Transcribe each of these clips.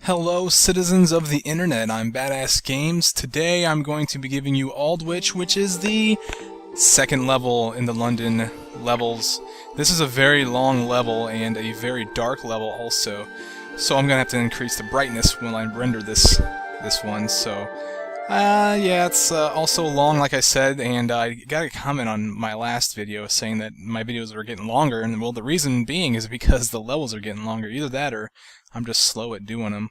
Hello citizens of the internet, I'm Badass Games. Today I'm going to be giving you Aldwych, which is the second level in the London levels. This is a very long level and a very dark level also, so I'm going to have to increase the brightness when I render this one. So yeah, it's also long like I said, and I got a comment on my last video saying that my videos are getting longer, and well, the reason being is because the levels are getting longer. Either that or I'm just slow at doing them.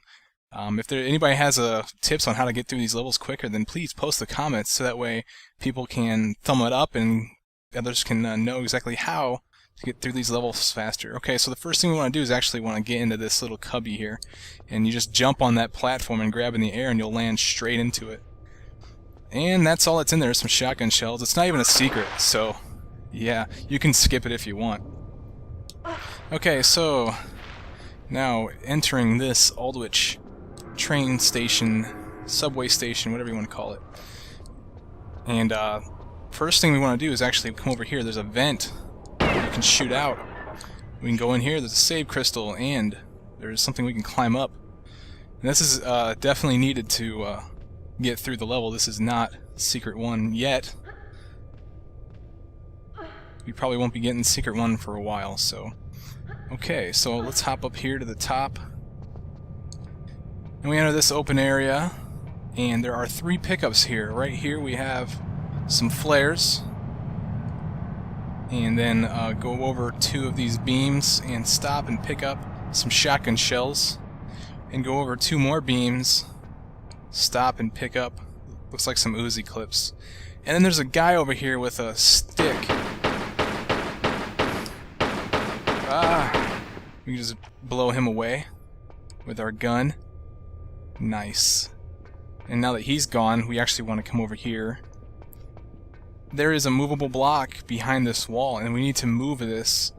If anybody has tips on how to get through these levels quicker, then please post the comments so that way people can thumb it up and others can know exactly how to get through these levels faster. Okay, so the first thing we want to do is actually want to get into this little cubby here, and you just jump on that platform and grab in the air and you'll land straight into it. And that's all that's in there, some shotgun shells. It's not even a secret, so yeah, you can skip it if you want. Okay, so now entering this Aldwych train station, subway station, whatever you want to call it. And first thing we want to do is actually come over here. There's a vent you can shoot out. We can go in here, there's a save crystal, and there's something we can climb up. And this is definitely needed to get through the level. This is not Secret 1 yet. We probably won't be getting Secret 1 for a while, so... Okay, so let's hop up here to the top. And we enter this open area, and there are 3 pickups here. Right here we have some flares, and then go over 2 of these beams and stop and pick up some shotgun shells, and go over 2 more beams, stop and pick up, looks like some Uzi clips. And then there's a guy over here with a stick. We can just blow him away with our gun. Nice. And now that he's gone, we actually want to come over here. There is a movable block behind this wall, and we need to move this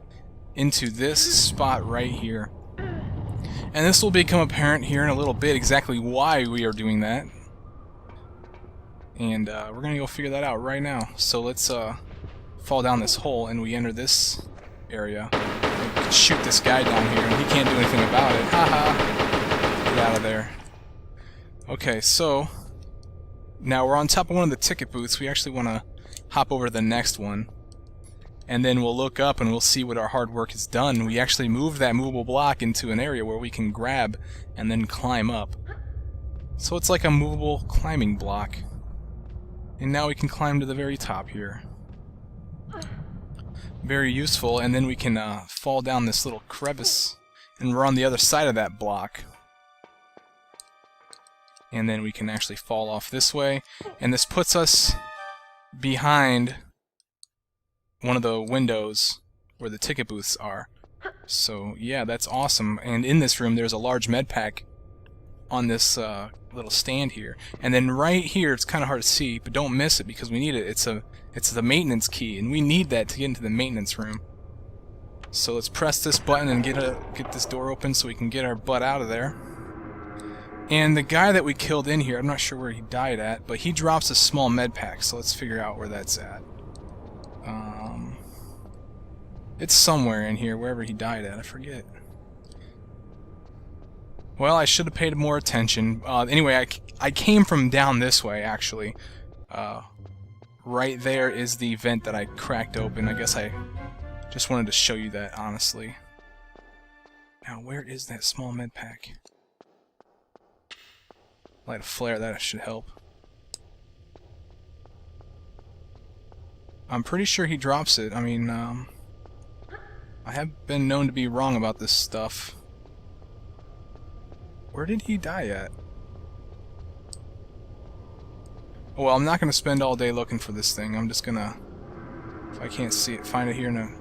into this spot right here. And this will become apparent here in a little bit exactly why we are doing that. And we're going to go figure that out right now. So let's fall down this hole, and we enter this area. Shoot this guy down here, and he can't do anything about it. Haha! Get out of there. Okay, so now we're on top of one of the ticket booths. We actually want to hop over to the next one, and then we'll look up and we'll see what our hard work is done. We actually moved that movable block into an area where we can grab and then climb up. So it's like a movable climbing block. And now we can climb to the very top here. Very useful, and then we can fall down this little crevice, and we're on the other side of that block. And then we can actually fall off this way, and this puts us behind one of the windows where the ticket booths are. So yeah, that's awesome. And in this room there's a large med pack on this little stand here. And then right here, it's kind of hard to see, but don't miss it because we need it. It's the maintenance key, and we need that to get into the maintenance room. So let's press this button and get this door open so we can get our butt out of there. And the guy that we killed in here, I'm not sure where he died at, but he drops a small med pack, so let's figure out where that's at. It's somewhere in here, wherever he died at, I forget. Well, I should have paid more attention. Anyway, I came from down this way, actually. Right there is the vent that I cracked open. I guess I just wanted to show you that, honestly. Now, where is that small med pack? Light a flare, that should help. I'm pretty sure he drops it. I mean, I have been known to be wrong about this stuff. Where did he die at? Oh, well, I'm not going to spend all day looking for this thing. I'm just going to, if I can't see it, find it here in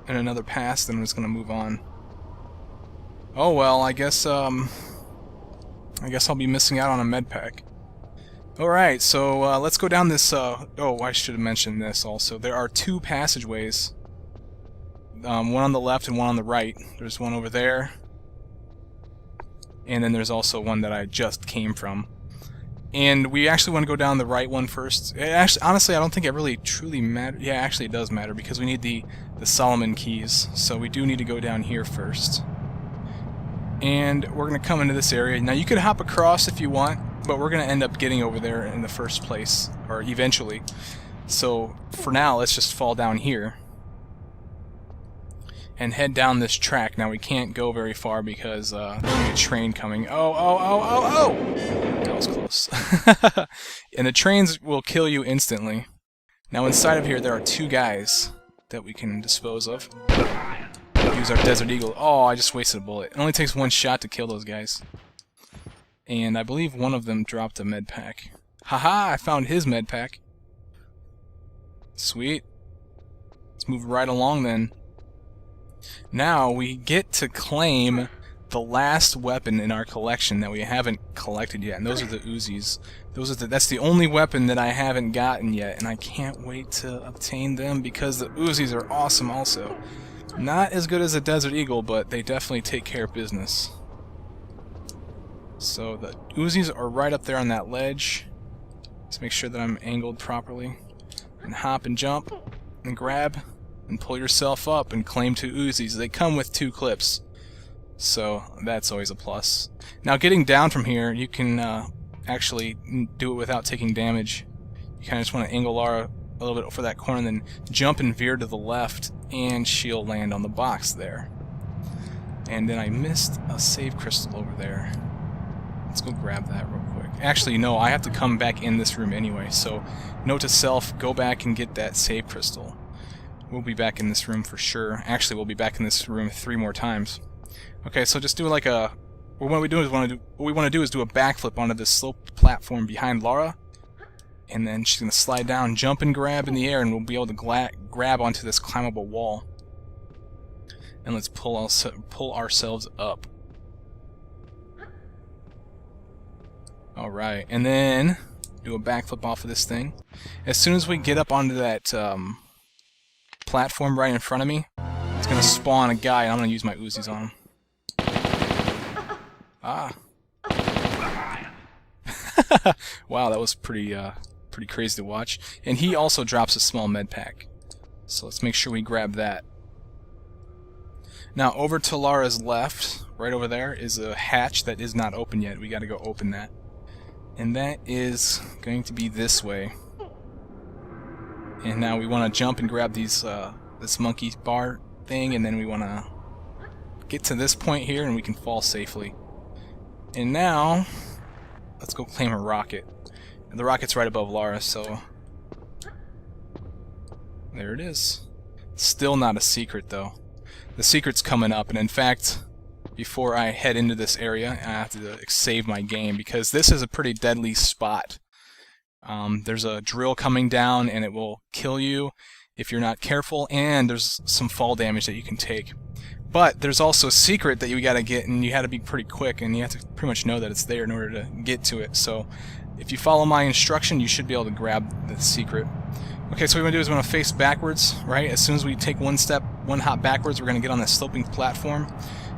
another pass, then I'm just going to move on. Oh, well, I guess I'll be missing out on a med pack. Alright, so let's go down this, oh, I should have mentioned this also. There are 2 passageways. One on the left and one on the right. There's one over there. And then there's also one that I just came from. And we actually want to go down the right one first. Actually, honestly, I don't think it really truly matters. Yeah, actually it does matter because we need the Solomon keys. So we do need to go down here first. And we're going to come into this area. Now you could hop across if you want, but we're going to end up getting over there in the first place, or eventually. So for now, let's just fall down here and head down this track. Now we can't go very far because there's a train coming. Oh! That was close. And the trains will kill you instantly. Now inside of here there are two guys that we can dispose of. Use our Desert Eagle. Oh, I just wasted a bullet. It only takes one shot to kill those guys. And I believe one of them dropped a med pack. Haha, I found his med pack. Sweet. Let's move right along then. Now we get to claim the last weapon in our collection that we haven't collected yet, and those are the Uzis. That's the only weapon that I haven't gotten yet, and I can't wait to obtain them because the Uzis are awesome also. Not as good as a Desert Eagle, but they definitely take care of business. So the Uzis are right up there on that ledge. Let's make sure that I'm angled properly. And hop and jump and grab and pull yourself up and claim two Uzis. They come with 2 clips, so that's always a plus. Now getting down from here, you can actually do it without taking damage. You kind of just want to angle Lara a little bit for that corner and then jump and veer to the left, and she'll land on the box there. And then I missed a save crystal over there. Let's go grab that real quick. Actually, no, I have to come back in this room anyway, so note to self, go back and get that save crystal. We'll be back in this room for sure. Actually, we'll be back in this room 3 more times. Okay, so just do like a... What we want to do is do a backflip onto this slope platform behind Lara, and then she's going to slide down, jump and grab in the air, and we'll be able to grab onto this climbable wall. And let's pull ourselves up. Alright, and then do a backflip off of this thing. As soon as we get up onto that platform right in front of me, it's going to spawn a guy, and I'm going to use my Uzis on him. Ah. Wow, that was pretty crazy to watch. And he also drops a small med pack. So let's make sure we grab that. Now over to Lara's left, right over there, is a hatch that is not open yet. We got to go open that. And that is going to be this way. And now we want to jump and grab these this monkey bar thing, and then we want to get to this point here and we can fall safely. And now let's go claim a rocket. And the rocket's right above Lara, so there it is. Still not a secret though. The secret's coming up, and in fact, before I head into this area, I have to save my game because this is a pretty deadly spot. There's a drill coming down and it will kill you if you're not careful, and there's some fall damage that you can take. But there's also a secret that you gotta get, and you have to be pretty quick, and you have to pretty much know that it's there in order to get to it. So if you follow my instruction, you should be able to grab the secret. Okay, so what we want to do is we want to face backwards, right? As soon as we take one hop backwards, we're going to get on this sloping platform.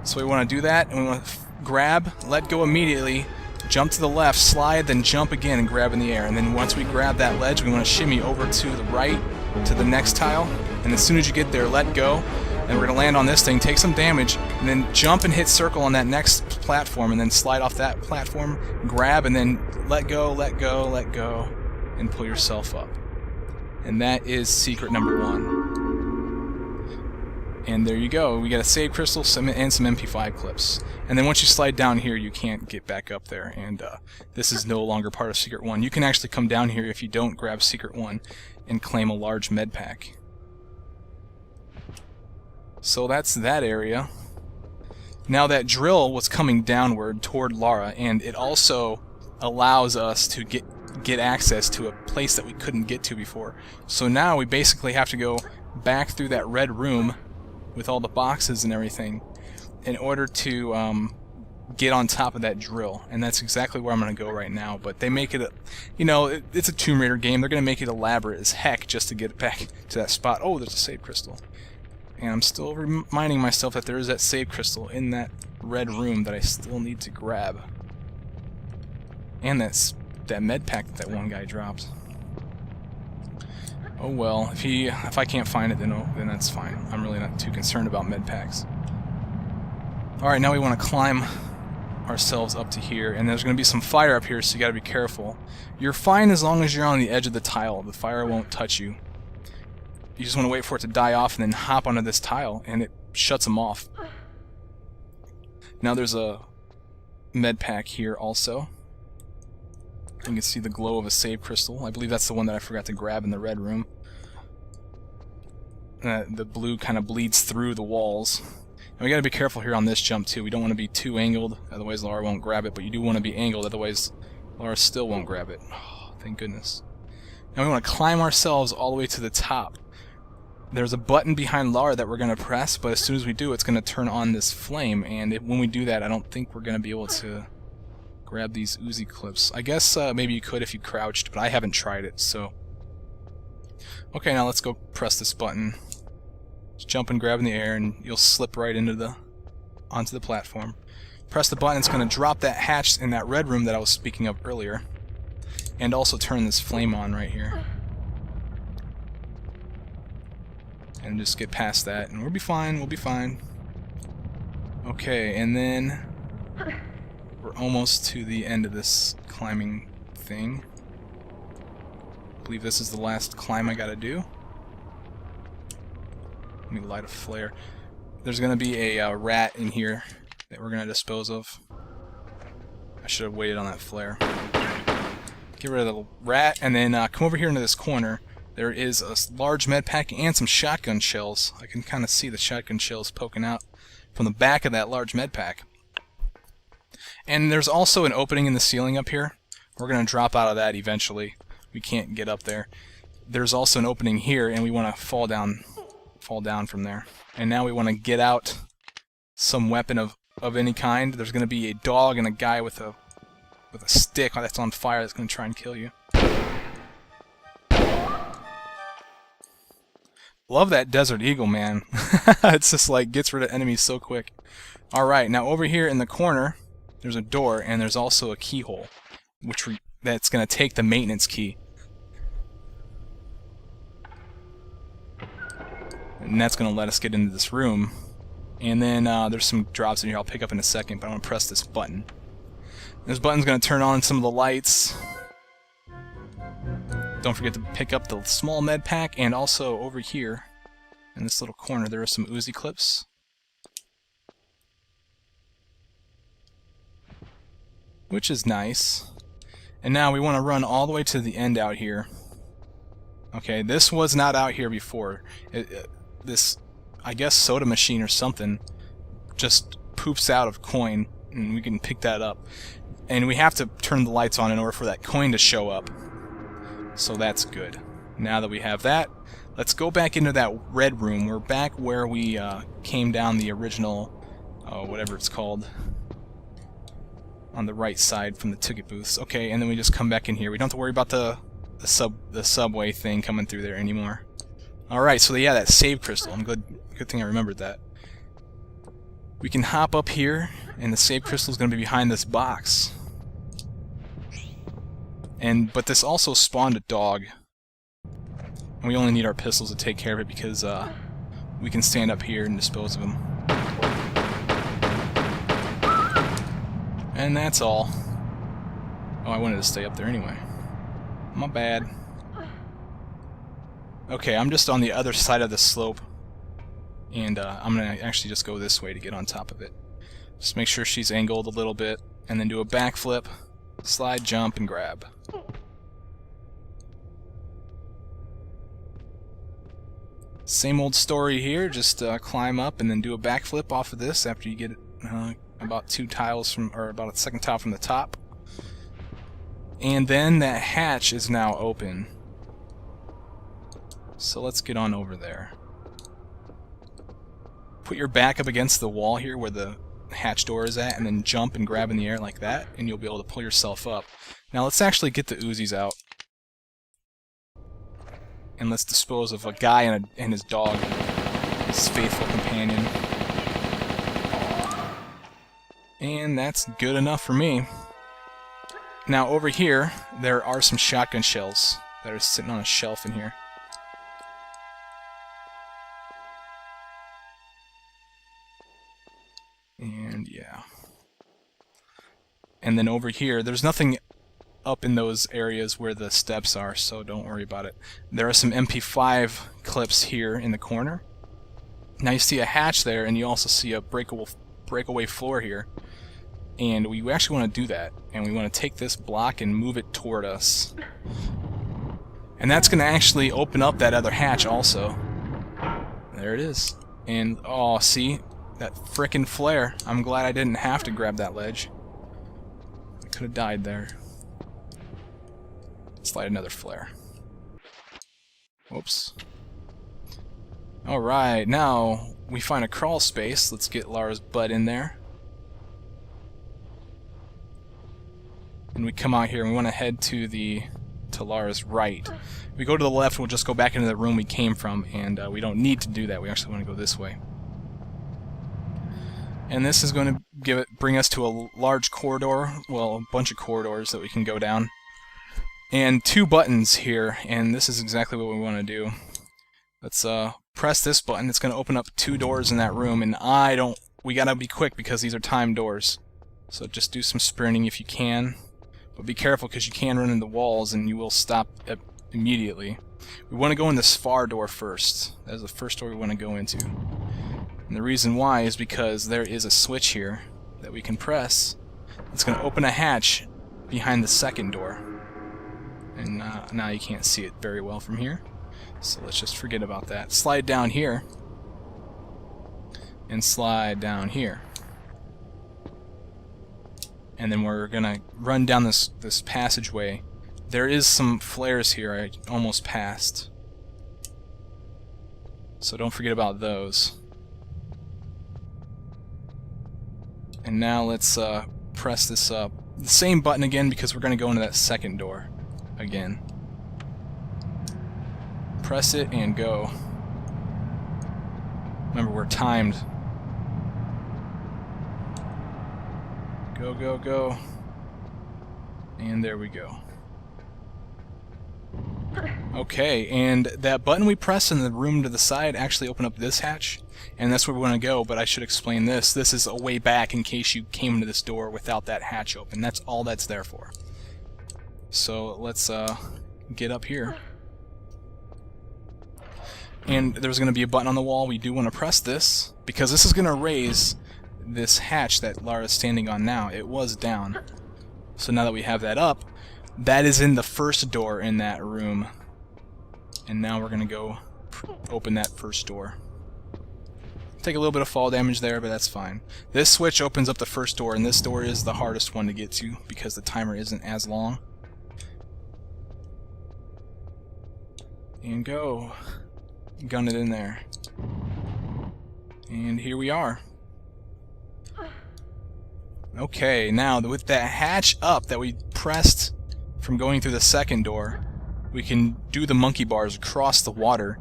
So we want to do that, and we want to grab, let go immediately, jump to the left, slide, then jump again and grab in the air. And then once we grab that ledge, we want to shimmy over to the right, to the next tile. And as soon as you get there, let go. And we're going to land on this thing, take some damage, and then jump and hit circle on that next platform, and then slide off that platform, grab, and then let go, let go, let go, and pull yourself up. And that is secret number 1. And there you go. We got a save crystal and some MP5 clips. And then once you slide down here, you can't get back up there. And this is no longer part of secret 1. You can actually come down here if you don't grab secret 1 and claim a large med pack. So that's that area. Now that drill was coming downward toward Lara, and it also allows us to get access to a place that we couldn't get to before. So now we basically have to go back through that red room with all the boxes and everything in order to get on top of that drill. And that's exactly where I'm going to go right now. But they make it it's a Tomb Raider game. They're going to make it elaborate as heck just to get back to that spot. Oh, there's a save crystal. And I'm still reminding myself that there is that save crystal in that red room that I still need to grab. And that med pack that one guy dropped. Oh well, if I can't find it, then that's fine. I'm really not too concerned about med packs. Alright, now we want to climb ourselves up to here, and there's going to be some fire up here, so you got to be careful. You're fine as long as you're on the edge of the tile. The fire won't touch you. You just want to wait for it to die off and then hop onto this tile, and it shuts them off. Now there's a med pack here also. You can see the glow of a save crystal. I believe that's the one that I forgot to grab in the red room. The blue kind of bleeds through the walls. And we got to be careful here on this jump too. We don't want to be too angled, otherwise Laura won't grab it, but you do want to be angled, otherwise Laura still won't grab it. Oh, thank goodness. Now we want to climb ourselves all the way to the top. There's a button behind Laura that we're going to press, but as soon as we do, it's going to turn on this flame, and when we do that, I don't think we're going to be able to grab these Uzi clips. I guess maybe you could if you crouched, but I haven't tried it, so... Okay, now let's go press this button. Just jump and grab in the air, and you'll slip right onto the platform. Press the button, it's going to drop that hatch in that red room that I was speaking of earlier, and also turn this flame on right here. And just get past that, and we'll be fine, we'll be fine. Okay, and then we're almost to the end of this climbing thing. I believe this is the last climb I gotta do. Let me light a flare. There's gonna be a rat in here that we're gonna dispose of. I should have waited on that flare. Get rid of the rat, and then come over here into this corner. There is a large med pack and some shotgun shells. I can kind of see the shotgun shells poking out from the back of that large med pack. And there's also an opening in the ceiling up here. We're going to drop out of that eventually. We can't get up there. There's also an opening here, and we want to fall down from there. And now we want to get out some weapon of any kind. There's going to be a dog and a guy with a stick that's on fire that's going to try and kill you. Love that Desert Eagle, man. It's just like gets rid of enemies so quick. Alright, now over here in the corner, there's a door, and there's also a keyhole, that's going to take the maintenance key. And that's going to let us get into this room. And then there's some drops in here I'll pick up in a second, but I'm going to press this button. This button's going to turn on some of the lights. Don't forget to pick up the small med pack, and also over here in this little corner there are some Uzi clips. Which is nice. And now we want to run all the way to the end out here. Okay, this was not out here before. This, I guess, soda machine or something just poops out of coin, and we can pick that up. And we have to turn the lights on in order for that coin to show up. So that's good. Now that we have that, let's go back into that red room. We're back where we came down the original, whatever it's called, on the right side from the ticket booths. Okay, and then we just come back in here. We don't have to worry about the subway thing coming through there anymore. Alright, so yeah, that save crystal. Good thing I remembered that. We can hop up here, and the save crystal is going to be behind this box. But this also spawned a dog. And we only need our pistols to take care of it because we can stand up here and dispose of him. And that's all. Oh, I wanted to stay up there anyway. My bad. Okay, I'm just on the other side of the slope. And I'm going to actually just go this way to get on top of it. Just make sure she's angled a little bit, and then do a backflip, slide, jump, and grab. Same old story here, just climb up and then do a backflip off of this after you get about about a second tile from the top. And then that hatch is now open. So let's get on over there. Put your back up against the wall here where the hatch door is at, and then jump and grab in the air like that, and you'll be able to pull yourself up. Now let's actually get the Uzis out. And let's dispose of a guy and his dog, his faithful companion. And that's good enough for me. Now over here, there are some shotgun shells that are sitting on a shelf in here. And yeah. And then over here, there's nothing up in those areas where the steps are, so don't worry about it. There are some MP5 clips here in the corner. Now you see a hatch there, and you also see a breakaway floor here. And we actually want to do that. And we want to take this block and move it toward us. And that's going to actually open up that other hatch also. There it is. And, oh, see? That frickin' flare. I'm glad I didn't have to grab that ledge. I could have died there. Slide another flare. Whoops. Alright, now we find a crawl space. Let's get Lara's butt in there. And we come out here and we want to head to Lara's right. If we go to the left, we'll just go back into the room we came from, and we don't need to do that. We actually want to go this way. And this is going to bring us to a large corridor, well, a bunch of corridors that we can go down. And 2 buttons here, and this is exactly what we want to do. Let's press this button. It's going to open up 2 doors in that room, and we gotta be quick because these are timed doors. So just do some sprinting if you can. But be careful because you can run into walls and you will stop immediately. We want to go in this far door first. That is the first door we want to go into. And the reason why is because there is a switch here that we can press. It's going to open a hatch behind the second door. And now you can't see it very well from here. So let's just forget about that. Slide down here. And slide down here. And then we're going to run down this passageway. There is some flares here I almost passed. So don't forget about those. And now let's press this up. The same button again because we're going to go into that second door again. Press it and go. Remember, we're timed. Go, go, go. And there we go. Okay, and that button we press in the room to the side actually opened up this hatch, and that's where we want to go, but I should explain this. This is a way back in case you came into this door without that hatch open. That's all that's there for. So let's get up here. And there's going to be a button on the wall. We do want to press this, because this is going to raise this hatch that Lara's standing on now. It was down. So now that we have that up, that is in the first door in that room. And now we're going to go open that first door. Take a little bit of fall damage there, but that's fine. This switch opens up the first door, and this door is the hardest one to get to because the timer isn't as long. And go. Gun it in there. And here we are. Okay, now with that hatch up that we pressed from going through the second door, we can do the monkey bars across the water,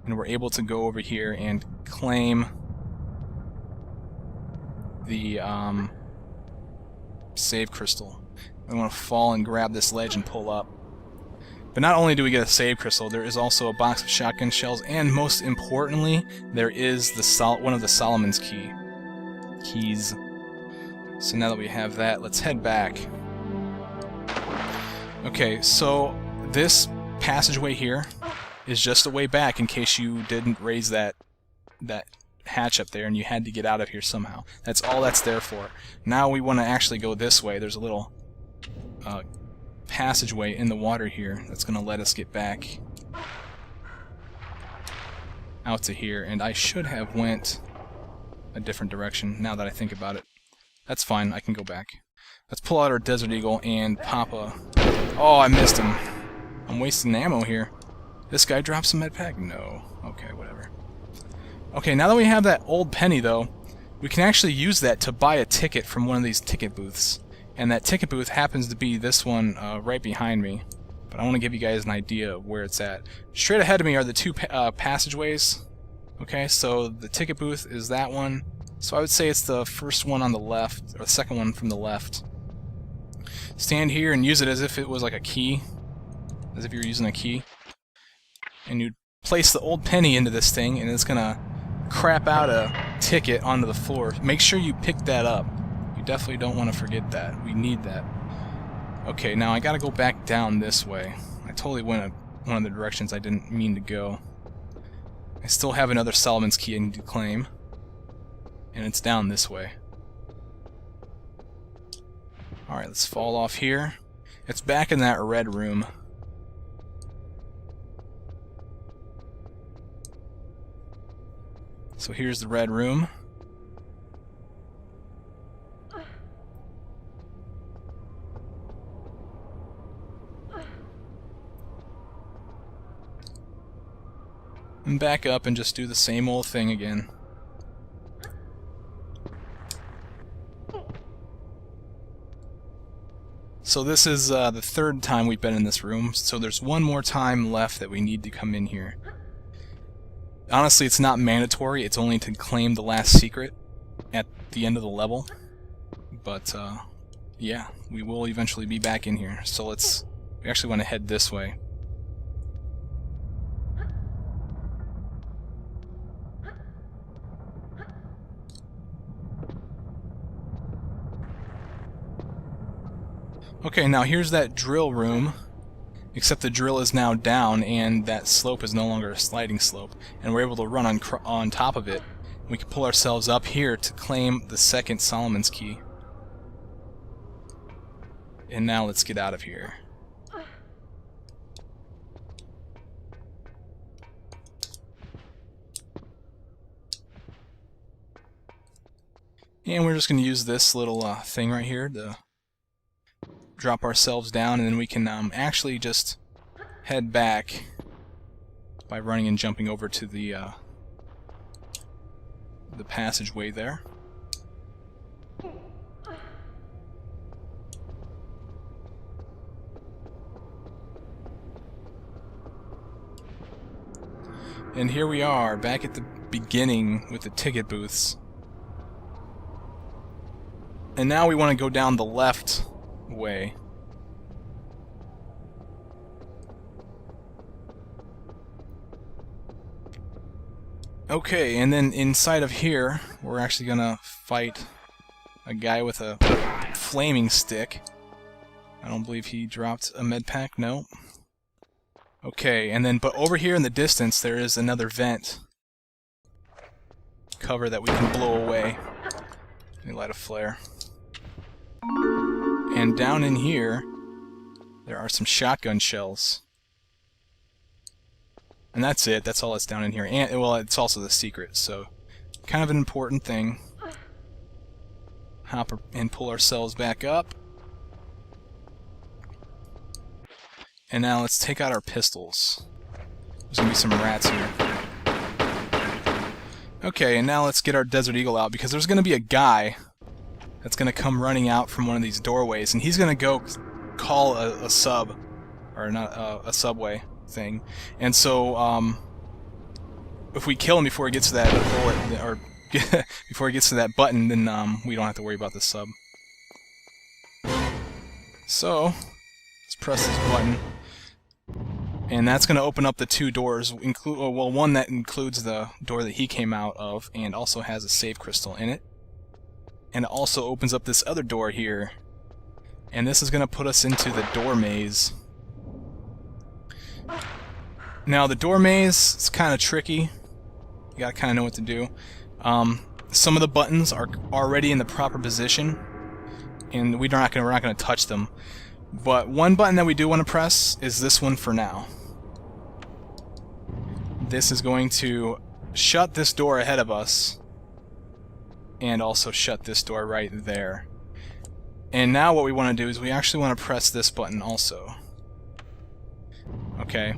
and we're able to go over here and claim the save crystal. We want to fall and grab this ledge and pull up. But not only do we get a save crystal, there is also a box of shotgun shells, and most importantly, there is one of the Solomon's keys. So now that we have that, let's head back. Okay, so this passageway here is just a way back in case you didn't raise that hatch up there and you had to get out of here somehow. That's all that's there for. Now we want to actually go this way. There's a little passageway in the water here that's going to let us get back out to here, and I should have went a different direction now that I think about it. That's fine, I can go back. Let's pull out our Desert Eagle and pop a... Oh, I missed him. I'm wasting ammo here. This guy drops a med pack? No. Okay, whatever. Okay, now that we have that old penny, though, we can actually use that to buy a ticket from one of these ticket booths. And that ticket booth happens to be this one right behind me. But I want to give you guys an idea of where it's at. Straight ahead of me are the 2 passageways. Okay, so the ticket booth is that one. So I would say it's the first one on the left, or the second one from the left. Stand here and use it as if it was like a key. As if you're using a key. And you place the old penny into this thing, and it's going to crap out a ticket onto the floor. Make sure you pick that up. You definitely don't want to forget that. We need that. Okay, now I gotta go back down this way. I totally went one of the directions I didn't mean to go. I still have another Solomon's key I need to claim. And it's down this way. Alright, let's fall off here. It's back in that red room. So here's the red room. And back up and just do the same old thing again. So this is the third time we've been in this room, so there's one more time left that we need to come in here. Honestly, it's not mandatory, it's only to claim the last secret at the end of the level. But, yeah, we will eventually be back in here. So we actually want to head this way. Okay, now here's that drill room, except the drill is now down and that slope is no longer a sliding slope, and we're able to run on top of it. We can pull ourselves up here to claim the second Solomon's key. And now let's get out of here. And we're just going to use this little thing right here to drop ourselves down, and then we can actually just head back by running and jumping over to the passageway there. And here we are, back at the beginning with the ticket booths. And now we want to go down the left way. Okay, and then inside of here, we're actually gonna fight a guy with a flaming stick. I don't believe he dropped a med pack, no. Okay, and then, but over here in the distance, there is another vent cover that we can blow away. Let me light a flare. And down in here, there are some shotgun shells. And that's it. That's all that's down in here. And, well, it's also the secret, so kind of an important thing. Hop and pull ourselves back up. And now let's take out our pistols. There's going to be some rats here. Okay, and now let's get our Desert Eagle out, because there's going to be a guy that's going to come running out from one of these doorways, and he's going to go call a sub, or not a subway thing. And so, if we kill him before he gets to that bullet, or before he gets to that button, then we don't have to worry about the sub. So, let's press this button, and that's going to open up the two doors. Well, one that includes the door that he came out of, and also has a save crystal in it. And it also opens up this other door here. And this is going to put us into the door maze. Now, the door maze is kind of tricky. You gotta kind of know what to do. Some of the buttons are already in the proper position, and we're not gonna touch them. But one button that we do want to press is this one for now. This is going to shut this door ahead of us, and also shut this door right there. And now what we want to do is we actually want to press this button also. Okay,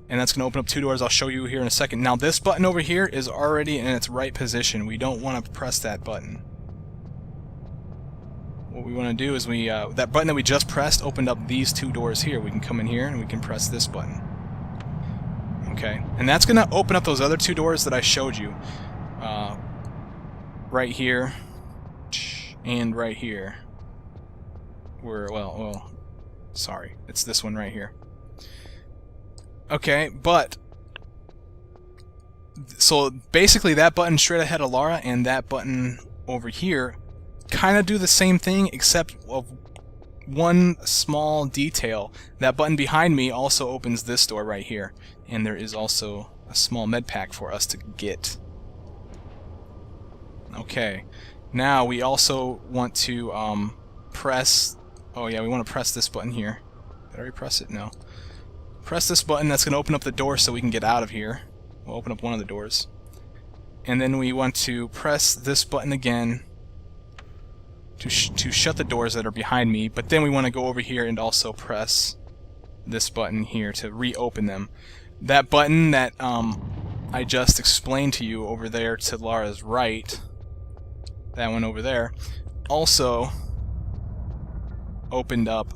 and that's going to open up two doors. I'll show you here in a second. Now this button over here is already in its right position. We don't want to press that button. What we want to do is that button that we just pressed opened up these two doors here. We can come in here and we can press this button. Okay, and that's going to open up those other two doors that I showed you. Right here and right here. Well, sorry, it's this one right here. Okay, but So basically that button straight ahead of Lara and that button over here kind of do the same thing, except of one small detail. That button behind me also opens this door right here, and there is also a small med pack for us to get. Okay, now we also want to press... Oh yeah, we want to press this button here. Did I already press it? No. Press this button, that's going to open up the door so we can get out of here. We'll open up one of the doors. And then we want to press this button again to shut the doors that are behind me, but then we want to go over here and also press this button here to reopen them. That button that I just explained to you over there to Lara's right, that one over there, also opened up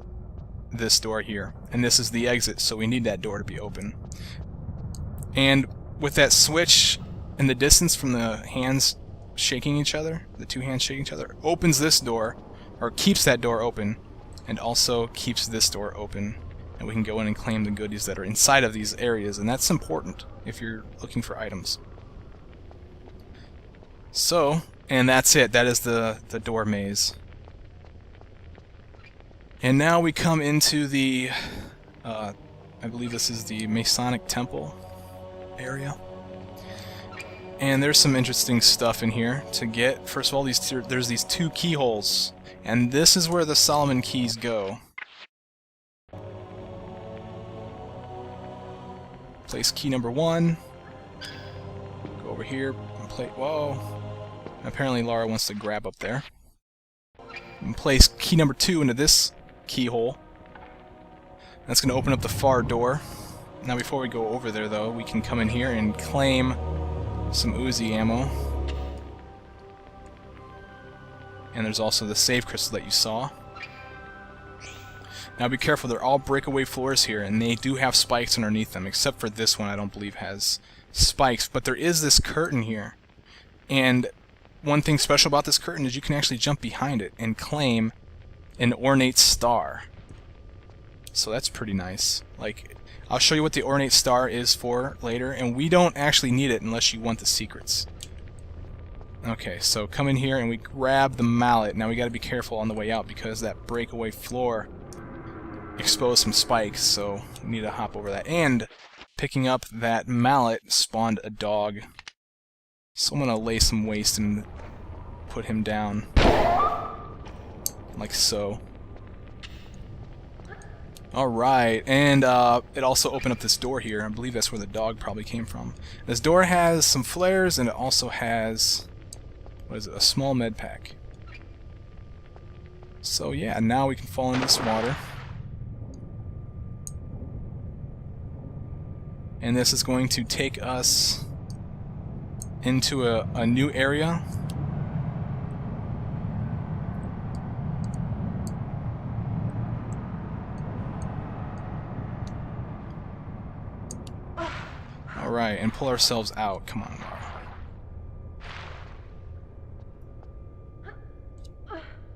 this door here. And this is the exit, so we need that door to be open. And with that switch in the distance from the hands shaking each other, the two hands shaking each other, opens this door, or keeps that door open, and also keeps this door open. And we can go in and claim the goodies that are inside of these areas, and that's important if you're looking for items. So, and that's it. That is the door maze. And now we come into the, I believe this is the Masonic Temple area. And there's some interesting stuff in here to get. First of all, there's these two keyholes, and this is where the Solomon keys go. Place key number 1. Go over here and play. Whoa! Apparently Lara wants to grab up there. And place key number 2 into this keyhole. That's going to open up the far door. Now, before we go over there, though, we can come in here and claim some Uzi ammo. And there's also the save crystal that you saw. Now be careful, they're all breakaway floors here, and they do have spikes underneath them, except for this one I don't believe has spikes. But there is this curtain here. And one thing special about this curtain is you can actually jump behind it and claim an ornate star. So that's pretty nice. Like, I'll show you what the ornate star is for later, and we don't actually need it unless you want the secrets. Okay, so come in here and we grab the mallet. Now we gotta be careful on the way out because that breakaway floor exposed some spikes, so we need to hop over that. And picking up that mallet spawned a dog. So I'm gonna lay some waste and put him down. Like so. Alright, and it also opened up this door here. I believe that's where the dog probably came from. This door has some flares, and it also has, what is it, a small med pack. So yeah, now we can fall in this water. And this is going to take us into a new area. Alright, and pull ourselves out. Come on, Lara.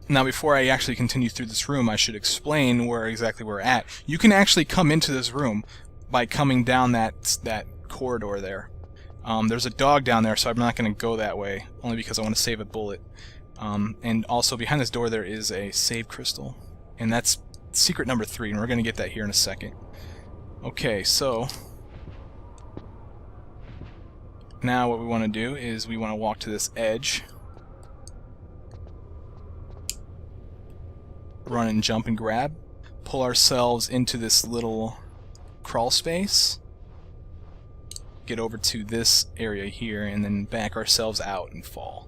Now, before I actually continue through this room, I should explain where exactly we're at. You can actually come into this room by coming down that corridor there. There's a dog down there, so I'm not going to go that way, only because I want to save a bullet. And also, behind this door there is a save crystal, and that's secret number 3, and we're going to get that here in a second. Okay, so now what we want to do is we want to walk to this edge. Run and jump and grab. Pull ourselves into this little crawl space. Get over to this area here and then back ourselves out and fall.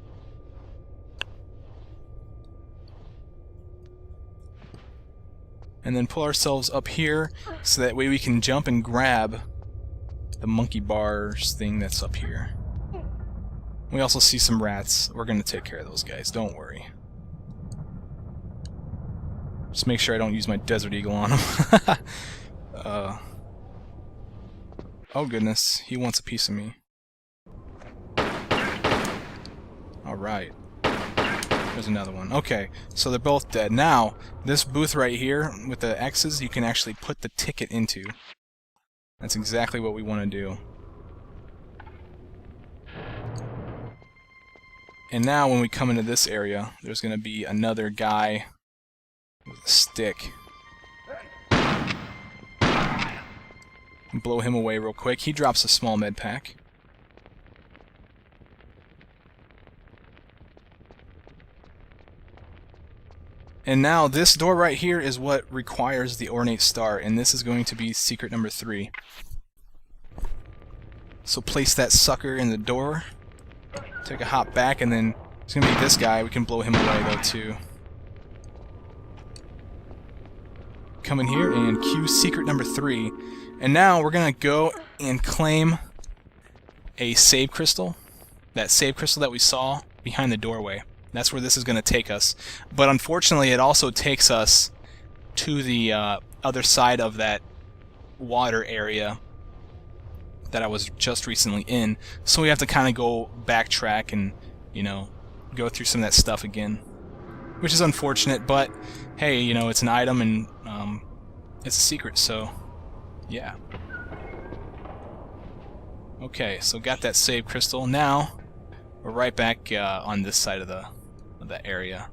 And then pull ourselves up here so that way we can jump and grab the monkey bars thing that's up here. We also see some rats. We're going to take care of those guys, don't worry. Just make sure I don't use my Desert Eagle on him. Oh goodness, he wants a piece of me. Alright. There's another one. Okay, so they're both dead. Now, this booth right here with the X's, you can actually put the ticket into. That's exactly what we want to do. And now when we come into this area, there's going to be another guy with a stick. Blow him away real quick. He drops a small med pack. And now this door right here is what requires the ornate star, and this is going to be secret number 3. So place that sucker in the door, take a hop back, and then it's going to be this guy. We can blow him away though too. Come in here and cue secret number 3. And now we're going to go and claim a save crystal. That save crystal that we saw behind the doorway. That's where this is going to take us. But unfortunately, it also takes us to the other side of that water area that I was just recently in. So we have to kind of go backtrack and, you know, go through some of that stuff again. Which is unfortunate, but hey, you know, it's an item and it's a secret, so yeah. Okay, so got that save crystal. Now we're right back on this side of the area.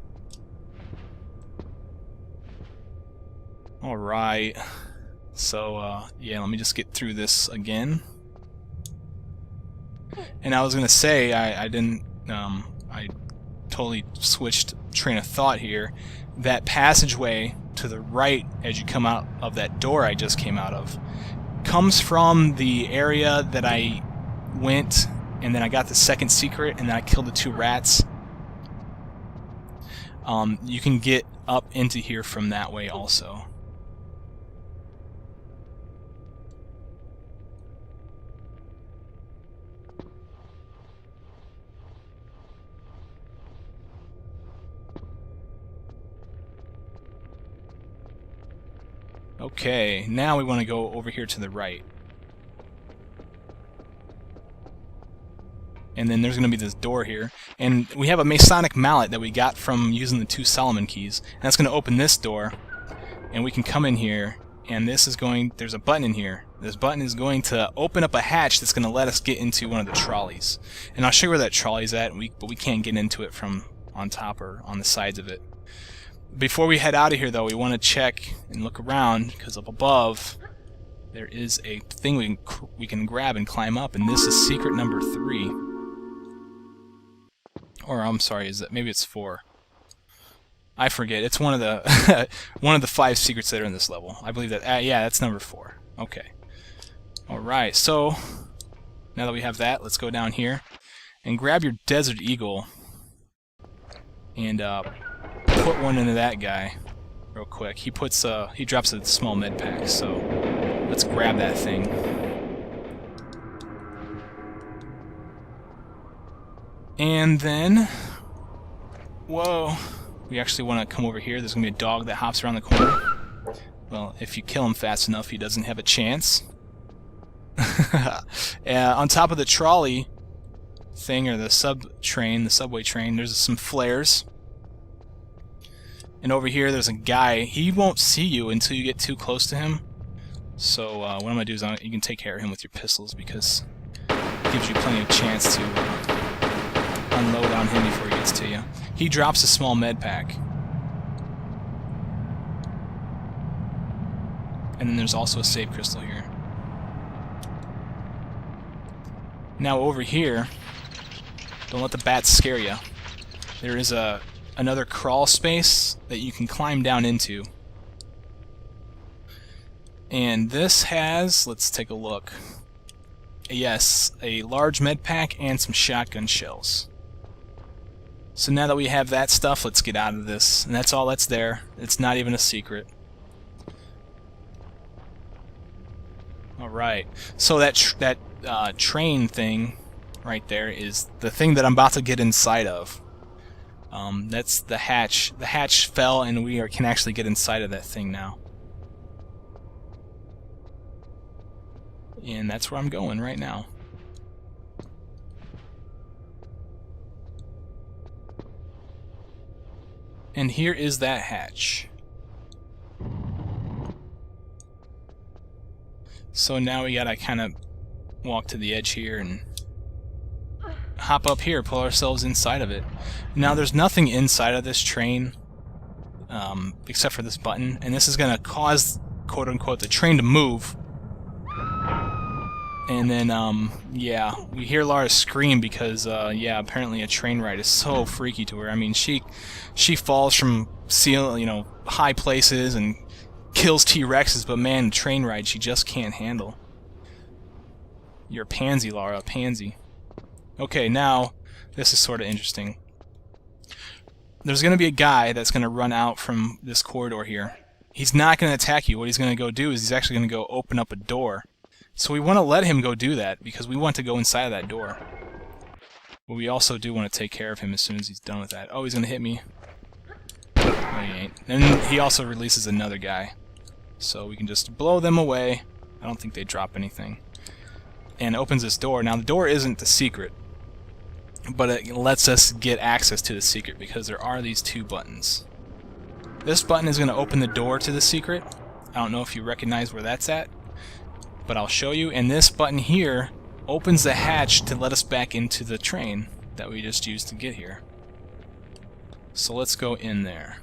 Alright, so yeah, let me just get through this again. And I was gonna say, I totally switched train of thought here. That passageway to the right as you come out of that door I just came out of comes from the area that I went, and then I got the second secret, and then I killed the 2 rats. You can get up into here from that way also. Okay, now we want to go over here to the right. And then there's going to be this door here. And we have a Masonic mallet that we got from using the 2 Solomon keys. And that's going to open this door. And we can come in here. And this is going... There's a button in here. This button is going to open up a hatch that's going to let us get into one of the trolleys. And I'll show you where that trolley's at, but we can't get into it from on top or on the sides of it. Before we head out of here, though, we want to check and look around, because up above there is a thing we can grab and climb up, and this is secret number 3. Or I'm sorry, is that maybe it's 4? I forget. It's one of the one of the 5 secrets that are in this level. I believe that. Yeah, that's number 4. Okay. All right. So now that we have that, let's go down here and grab your Desert Eagle and put one into that guy real quick. He drops a small med pack. So let's grab that thing. And then, whoa, we actually want to come over here. There's going to be a dog that hops around the corner. Well, if you kill him fast enough, he doesn't have a chance. On top of the trolley thing, or the subway train, there's some flares. And over here, there's a guy. He won't see you until you get too close to him. So what I'm going to do is you can take care of him with your pistols, because it gives you plenty of chance to unload on him before he gets to you. He drops a small med pack. And then there's also a save crystal here. Now over here, don't let the bats scare you. There is another crawl space that you can climb down into. And this has, let's take a look. Yes, a large med pack and some shotgun shells. So now that we have that stuff, let's get out of this. And that's all that's there. It's not even a secret. Alright, so that train thing right there is the thing that I'm about to get inside of. That's the hatch. The hatch fell, and we can actually get inside of that thing now. And that's where I'm going right now. And here is that hatch. So now we gotta kind of walk to the edge here and hop up here, pull ourselves inside of it. Now there's nothing inside of this train except for this button, and this is going to cause, quote-unquote, the train to move. And then, yeah, we hear Lara scream because, yeah, apparently a train ride is so freaky to her. I mean, she falls from high places and kills T-Rexes, but man, train ride she just can't handle. You're a pansy, Lara, a pansy. Okay, now, this is sort of interesting. There's going to be a guy that's going to run out from this corridor here. He's not going to attack you. What he's going to go do is he's actually going to go open up a door. So we want to let him go do that, because we want to go inside of that door. But we also do want to take care of him as soon as he's done with that. Oh, he's going to hit me. No, he ain't. And he also releases another guy. So we can just blow them away. I don't think they drop anything. And opens this door. Now, the door isn't the secret, but it lets us get access to the secret, because there are these two buttons. This button is going to open the door to the secret. I don't know if you recognize where that's at, but I'll show you. And this button here opens the hatch to let us back into the train that we just used to get here. So let's go in there.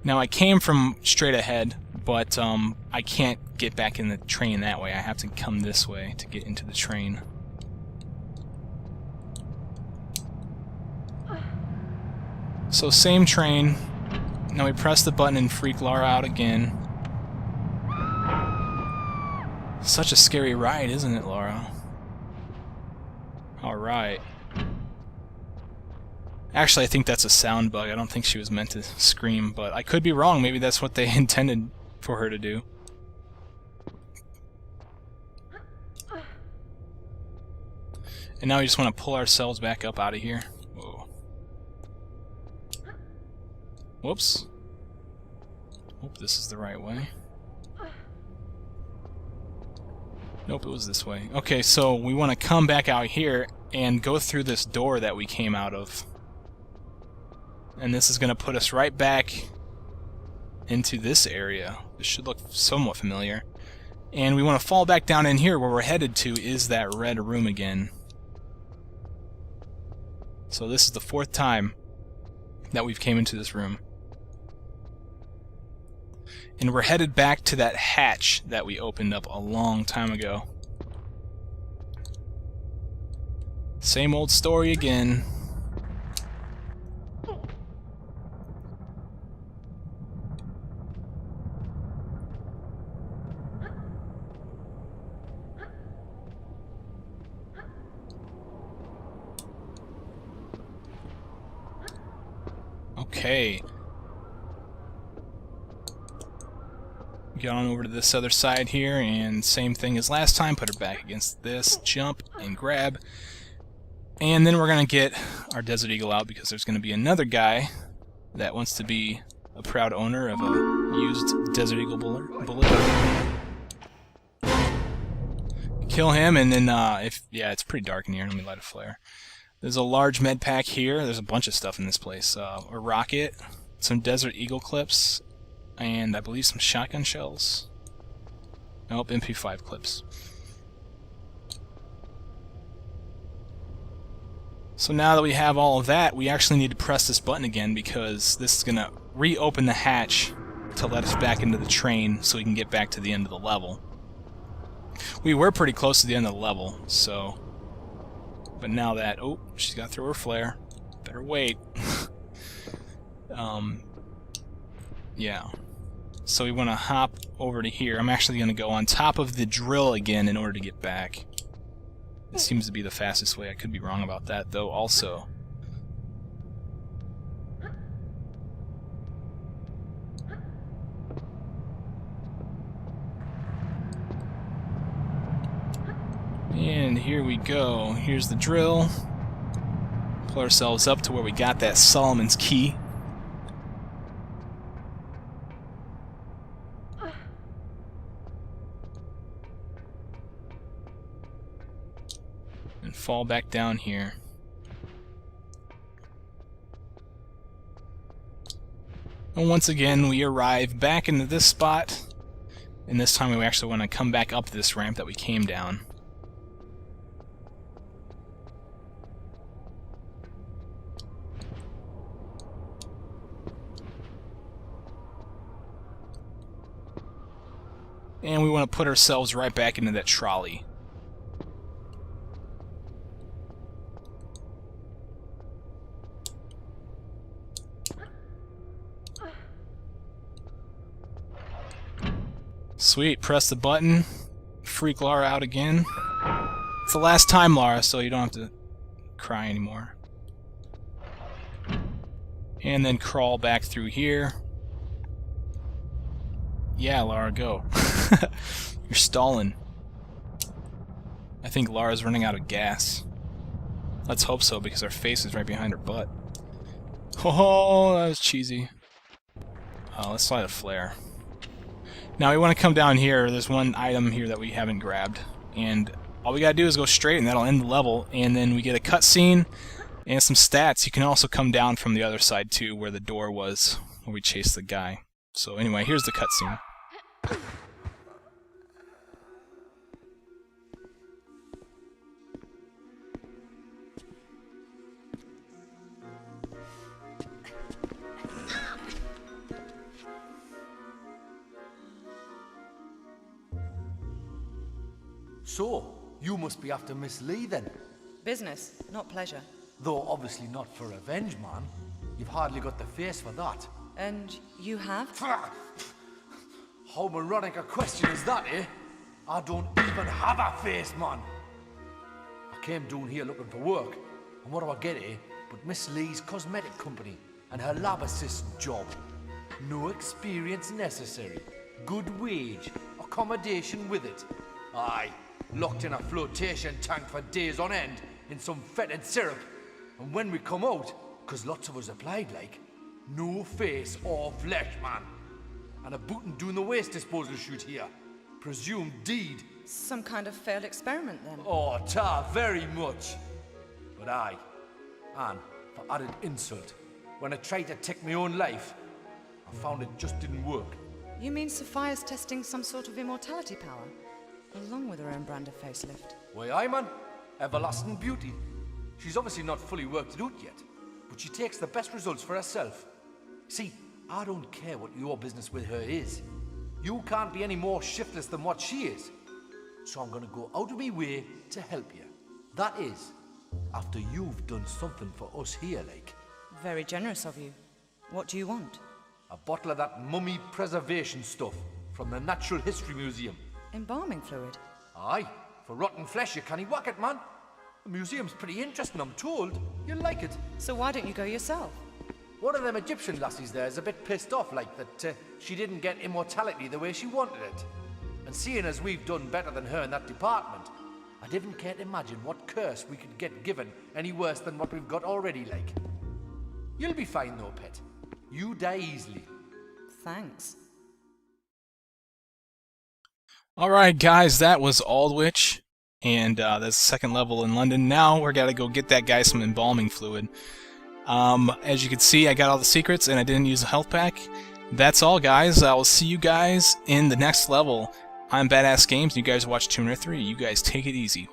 Now I came from straight ahead, but I can't get back in the train that way. I have to come this way to get into the train. So same train. Now we press the button and freak Lara out again. Such a scary ride, isn't it, Lara? Alright. Actually, I think that's a sound bug. I don't think she was meant to scream, but I could be wrong. Maybe that's what they intended for her to do. And now we just want to pull ourselves back up out of here. Whoa. Whoops. Hope this is the right way. Nope, it was this way. Okay, so we want to come back out here and go through this door that we came out of. And this is going to put us right back into this area. This should look somewhat familiar. And we want to fall back down in here. Where we're headed to is that red room again. So this is the 4th time that we've came into this room. And we're headed back to that hatch that we opened up a long time ago. Same old story again. Okay. Get on over to this other side here, and same thing as last time, put her back against this, jump, and grab. And then we're going to get our Desert Eagle out, because there's going to be another guy that wants to be a proud owner of a used Desert Eagle bullet. Kill him, and then, yeah, it's pretty dark in here. Let me light a flare. There's a large med pack here. There's a bunch of stuff in this place. A rocket, some Desert Eagle clips, and I believe some shotgun shells. Nope, MP5 clips. So now that we have all of that, we actually need to press this button again, because this is going to reopen the hatch to let us back into the train so we can get back to the end of the level. We were pretty close to the end of the level, so... But now that... Oh, she's got to throw her flare. Better wait. Yeah. So we want to hop over to here. I'm actually going to go on top of the drill again in order to get back. It seems to be the fastest way. I could be wrong about that, though, also. And here we go. Here's the drill. Pull ourselves up to where we got that Solomon's key. And fall back down here. And once again, we arrive back into this spot. And this time we actually want to come back up this ramp that we came down. And we want to put ourselves right back into that trolley. Sweet, press the button, freak Lara out again. It's the last time, Lara, so you don't have to cry anymore. And then crawl back through here. Yeah, Lara, go. You're stalling. I think Lara's running out of gas. Let's hope so, because our face is right behind her butt. Oh, that was cheesy. Let's light a flare. Now we want to come down here. There's one item here that we haven't grabbed, and all we gotta do is go straight, and that'll end the level. And then we get a cutscene and some stats. You can also come down from the other side too, where the door was, where we chased the guy. So anyway, here's the cutscene. So, you must be after Miss Lee then? Business, not pleasure. Though obviously not for revenge, man. You've hardly got the face for that. And you have? How moronic a question is that, eh? I don't even have a face, man. I came down here looking for work, and what do I get, eh? But Miss Lee's cosmetic company and her lab assistant job. No experience necessary. Good wage. Accommodation with it. Aye. Locked in a flotation tank for days on end in some fetid syrup. And when we come out, 'cause lots of us applied like, no face or flesh, man. And a bootin' doing the waste disposal shoot here. Presumed deed. Some kind of failed experiment then. Oh, ta, very much. But aye, and for added insult, when I tried to take my own life, I found it just didn't work. You mean Sophia's testing some sort of immortality power? Along with her own brand of facelift. Why, aye, man. Everlasting beauty. She's obviously not fully worked it out yet, but she takes the best results for herself. See, I don't care what your business with her is. You can't be any more shiftless than what she is. So I'm gonna go out of my way to help you. That is, after you've done something for us here, like. Very generous of you. What do you want? A bottle of that mummy preservation stuff from the Natural History Museum. Embalming fluid? Aye, for rotten flesh you can't whack it, man. The museum's pretty interesting, I'm told. You'll like it. So why don't you go yourself? One of them Egyptian lassies there is a bit pissed off, like, that she didn't get immortality the way she wanted it. And seeing as we've done better than her in that department, I didn't care to imagine what curse we could get given any worse than what we've got already, like. You'll be fine though, pet. You die easily. Thanks. Alright guys, that was Aldwych, and that's the second level in London. Now we're gotta go get that guy some embalming fluid. As you can see, I got all the secrets and I didn't use a health pack. That's all guys, I will see you guys in the next level. I'm Badass Games, and you guys watch Tomb Raider 3. You guys take it easy.